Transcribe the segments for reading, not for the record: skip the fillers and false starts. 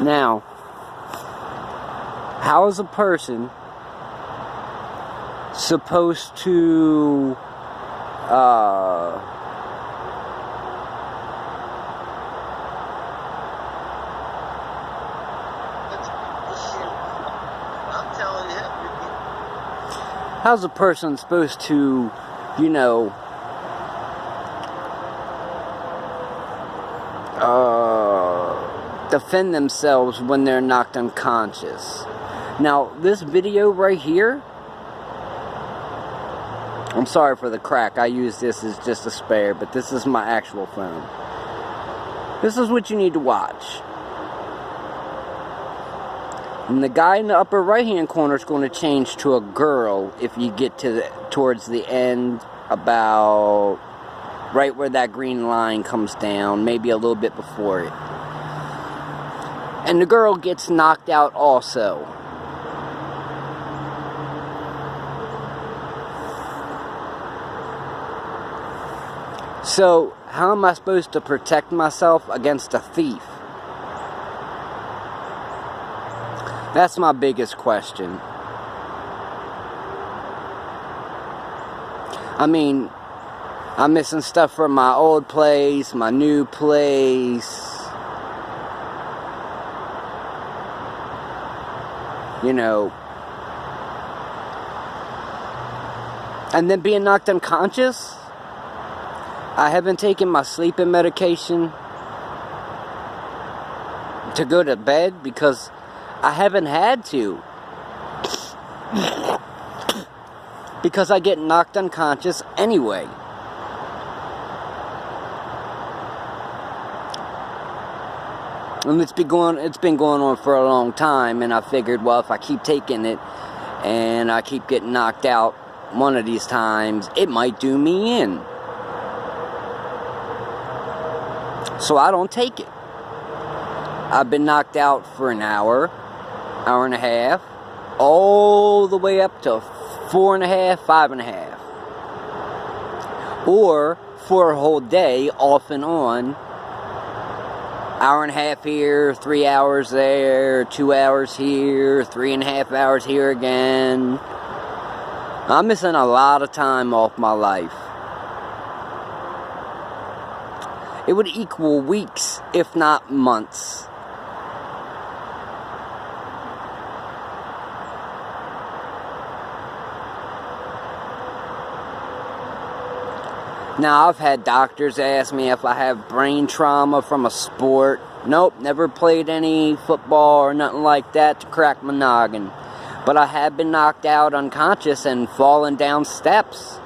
Now, how is a person supposed to how's a person supposed to, you know, defend themselves when they're knocked unconscious? Now, this video right here, I'm sorry for the crack, I use this as just a spare, but this is my actual phone. This is what you need to watch. And the guy in the upper right hand corner is going to change to a girl if you get to towards the end, about right where that green line comes down, maybe a little bit before it. And the girl gets knocked out also. So, how am I supposed to protect myself against a thief? That's my biggest question. I mean, I'm missing stuff from my old place, my new place. You know. And then being knocked unconscious? I haven't taken my sleeping medication to go to bed because I haven't had to. Because I get knocked unconscious anyway. And it's been going on for a long time, and I figured, well, if I keep taking it and I keep getting knocked out one of these times, it might do me in. So I don't take it. I've been knocked out for an hour, hour and a half, all the way up to 4.5, 5.5. Or for a whole day, off and on, hour and a half here, 3 hours there, 2 hours here, 3.5 hours here again. I'm missing a lot of time off my life. It would equal weeks, if not months. Now, I've had doctors ask me if I have brain trauma from a sport. Nope, never played any football or nothing like that to crack my noggin. But I have been knocked out unconscious and fallen down steps.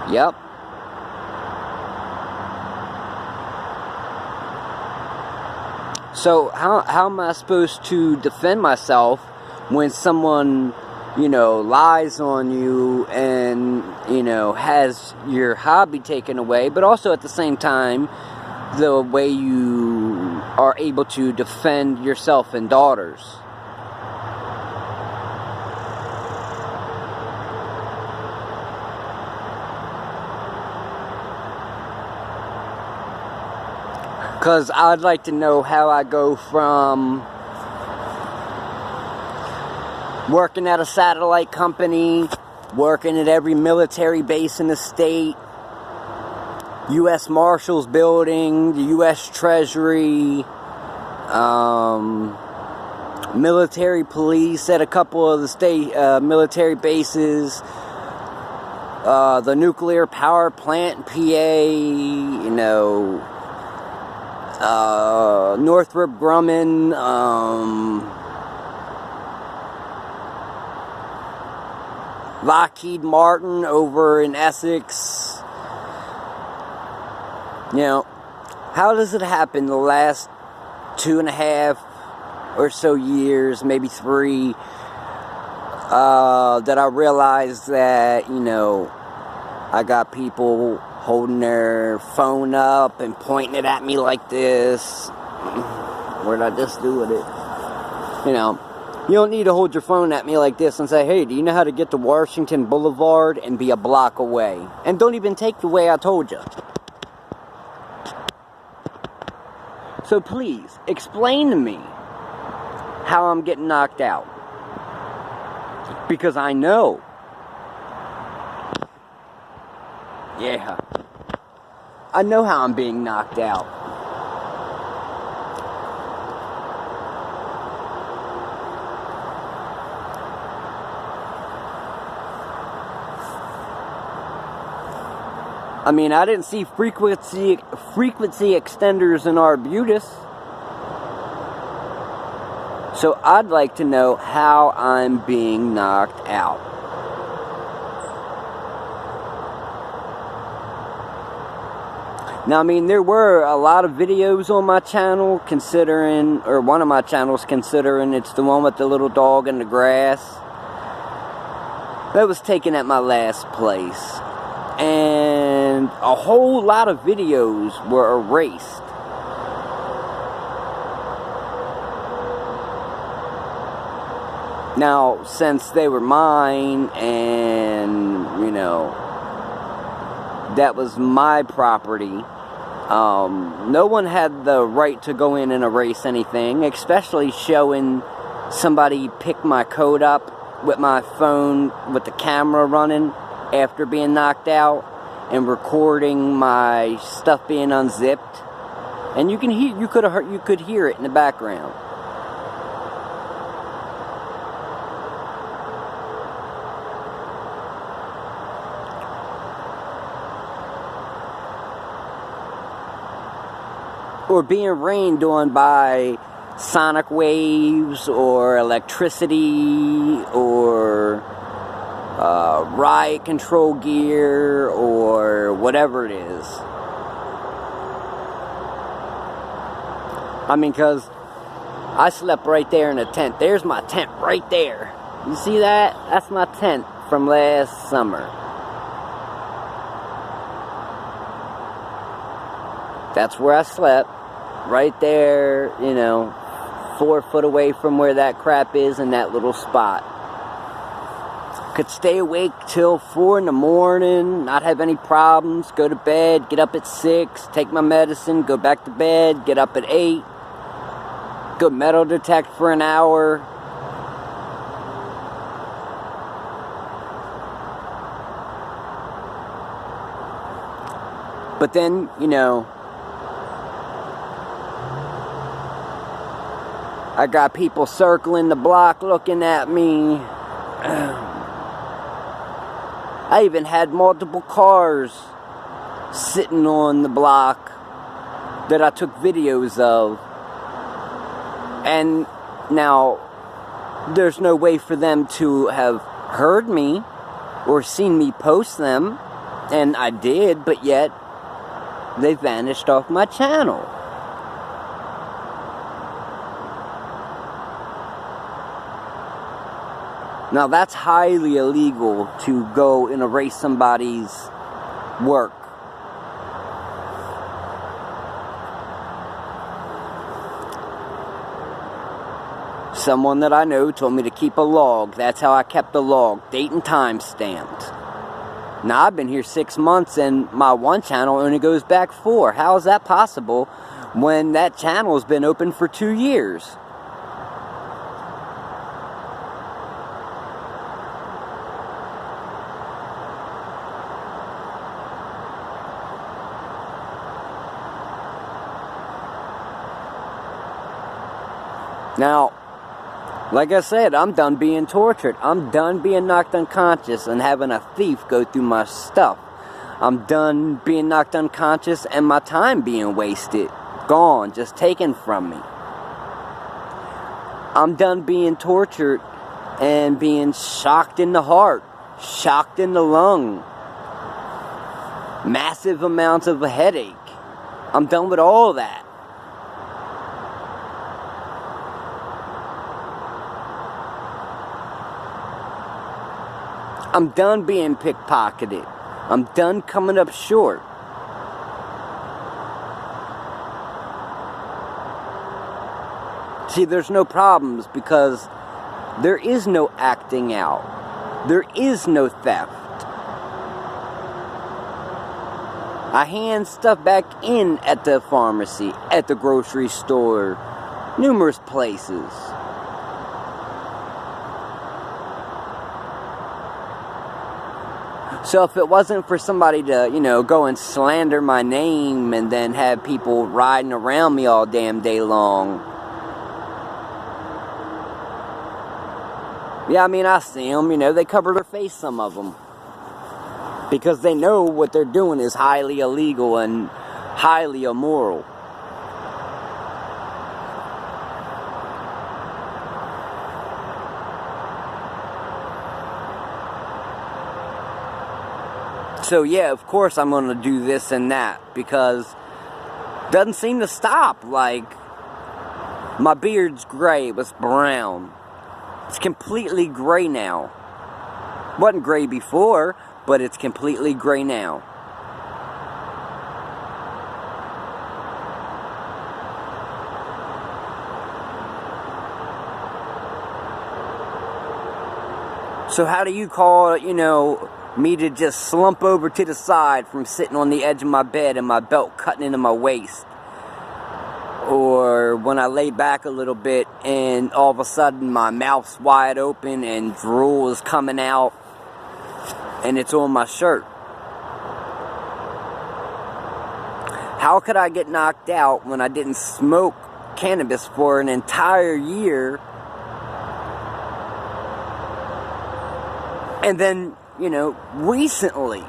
Yep. So, how am I supposed to defend myself when someone, you know, lies on you and, you know, has your hobby taken away, but also at the same time, the way you are able to defend yourself and daughters? Because I'd like to know how I go from working at a satellite company, working at every military base in the state, U.S. Marshals Building, the U.S. Treasury, military police at a couple of the state military bases, the nuclear power plant in PA, you know, Northrop Grumman, Lockheed Martin over in Essex. You know, how does it happen the last 2.5 or so years, maybe 3, that I realized that, you know, I got people holding their phone up and pointing it at me like this. What did I just do with it? You know, you don't need to hold your phone at me like this and say, hey, do you know how to get to Washington Boulevard and be a block away? And don't even take the way I told you. So please, explain to me how I'm getting knocked out. Because I know. Yeah. I know how I'm being knocked out. I mean, I didn't see frequency extenders in Arbutus. So I'd like to know how I'm being knocked out. Now, I mean, there were a lot of videos on my channel considering, or one of my channels considering it's the one with the little dog in the grass. That was taken at my last place. And a whole lot of videos were erased. Now, since they were mine and, you know, that was my property, no one had the right to go in and erase anything, especially showing somebody pick my code up with my phone with the camera running after being knocked out and recording my stuff being unzipped. And you could hear it in the background. Or being rained on by sonic waves or electricity or riot control gear or whatever it is. I mean, because I slept right there in a tent. There's my tent right there. You see that? That's my tent from last summer. That's where I slept. Right there, you know, 4 foot away from where that crap is in that little spot. Could stay awake till 4 in the morning, not have any problems, go to bed, get up at 6, take my medicine, go back to bed, get up at 8, go metal detect for an hour. But then, you know, I got people circling the block looking at me. I even had multiple cars sitting on the block that I took videos of. And now, there's no way for them to have heard me or seen me post them. And I did, but yet they vanished off my channel. Now that's highly illegal to go and erase somebody's work. Someone that I know told me to keep a log. That's how I kept the log. Date and time stamped. Now I've been here 6 months and my one channel only goes back 4. How is that possible when that channel has been open for 2 years? Now, like I said, I'm done being tortured. I'm done being knocked unconscious and having a thief go through my stuff. I'm done being knocked unconscious and my time being wasted. Gone, just taken from me. I'm done being tortured and being shocked in the heart, shocked in the lung, massive amounts of a headache. I'm done with all that. I'm done being pickpocketed. I'm done coming up short. See, there's no problems because there is no acting out. There is no theft. I hand stuff back in at the pharmacy, at the grocery store, numerous places. So if it wasn't for somebody to, go and slander my name and then have people riding around me all damn day long. Yeah, I mean, I see them, they cover their face, some of them. Because they know what they're doing is highly illegal and highly immoral. So yeah, of course I'm going to do this and that, because it doesn't seem to stop. Like, my beard's gray, it was brown. It's completely gray now. Wasn't gray before, but it's completely gray now. So how do you call, me to just slump over to the side from sitting on the edge of my bed and my belt cutting into my waist? Or when I lay back a little bit and all of a sudden my mouth's wide open and drool is coming out and it's on my shirt. How could I get knocked out when I didn't smoke cannabis for an entire year? And then, recently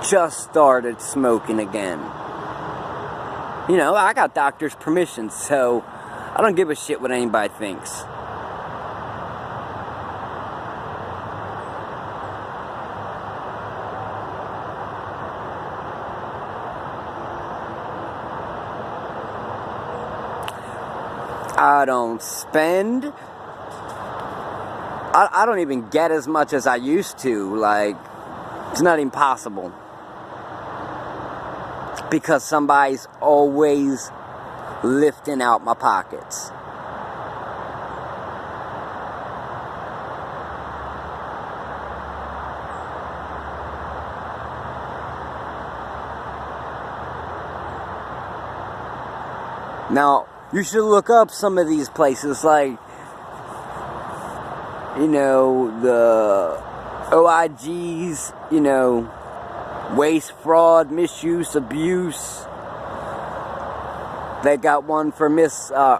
just started smoking again. I got doctor's permission, so I don't give a shit what anybody thinks. I don't spend. I don't even get as much as I used to. Like, it's not even possible. Because somebody's always lifting out my pockets. Now, you should look up some of these places, like, the OIGs, waste, fraud, misuse, abuse. They got one for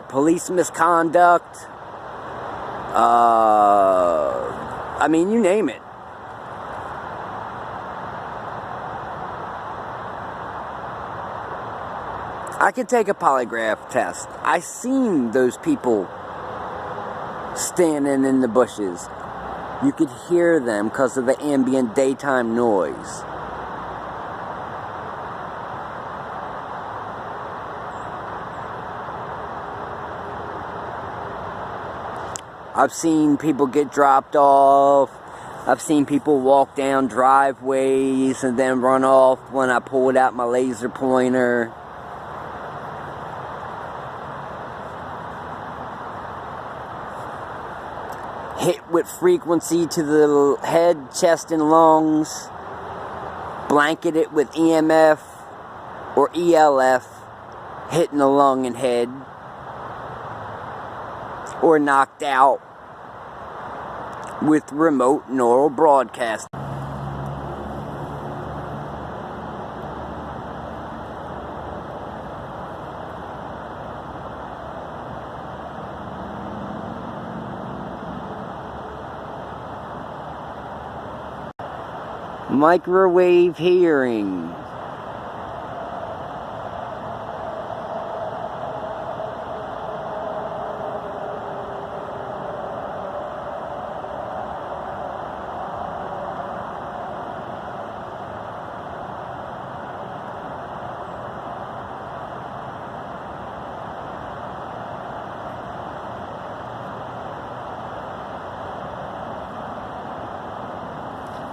police misconduct. I mean, you name it. I could take a polygraph test. I seen those people standing in the bushes. You could hear them because of the ambient daytime noise. I've seen people get dropped off. I've seen people walk down driveways and then run off when I pulled out my laser pointer. Hit with frequency to the head, chest, and lungs. Blanketed with EMF or ELF, hitting the lung and head. Or knocked out with remote neural broadcast. Microwave hearing.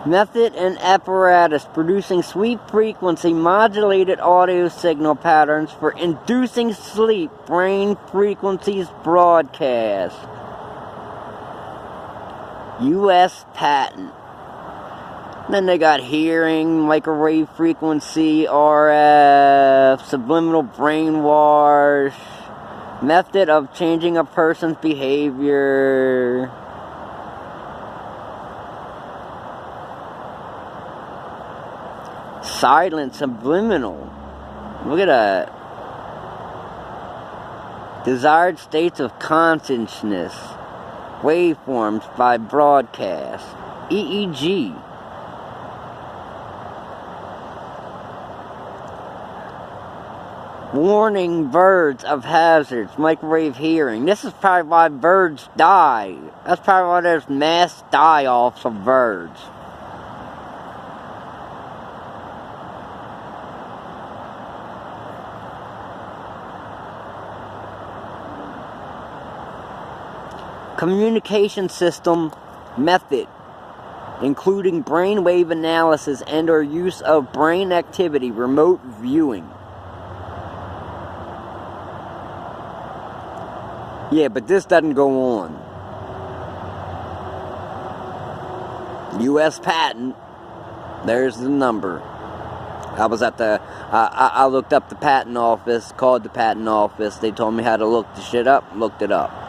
Method and apparatus producing sweep frequency modulated audio signal patterns for inducing sleep brain frequencies broadcast. U.S. patent. Then they got hearing, microwave frequency, RF, subliminal brainwash, method of changing a person's behavior. Silent, subliminal. Look at that. Desired states of consciousness. Waveforms by broadcast. EEG. Warning birds of hazards. Microwave hearing. This is probably why birds die. That's probably why there's mass die-offs of birds. Communication system method, including brainwave analysis and or use of brain activity, remote viewing. Yeah, but this doesn't go on. U.S. patent. There's the number. I was at the, I looked up the patent office, called the patent office. They told me how to look the shit up, looked it up.